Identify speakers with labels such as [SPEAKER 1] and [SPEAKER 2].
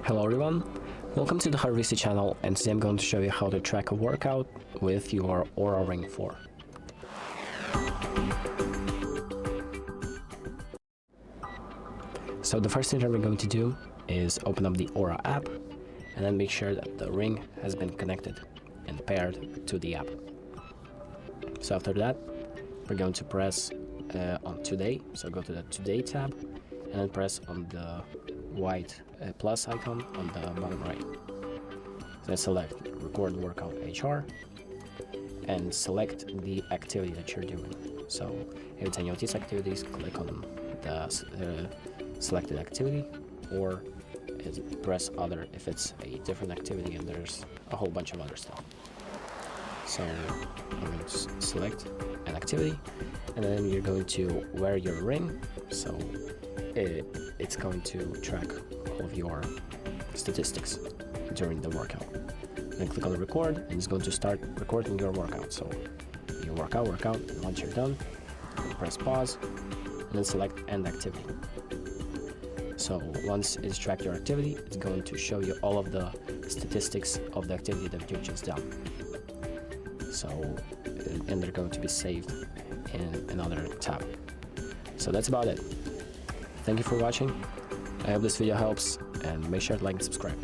[SPEAKER 1] Hello everyone, welcome to the HardReset channel, and today I'm going to show you how to track a workout with your Oura Ring 4. So the first thing that we're going to do is open up the Oura app and then make sure that the ring has been connected and paired to the app. So after that, we're going to press on Today, so go to the Today tab and then press on the white plus icon on the bottom right. Then select Record Workout HR and select the activity that you're doing. So every time you notice activities, click on the selected activity, or press Other if it's a different activity and there's a whole bunch of other stuff. So I'm going to select an activity, and then you're going to wear your ring, so it's going to track all of your statistics during the workout. Then click on record, and it's going to start recording your workout. So you work out, and once you're done, press pause, and then select end activity. So once it's tracked your activity, it's going to show you all of the statistics of the activity that you've just done. So, and they're going to be saved in another tab. So that's about it. Thank you for watching. I hope this video helps, and make sure to like and subscribe.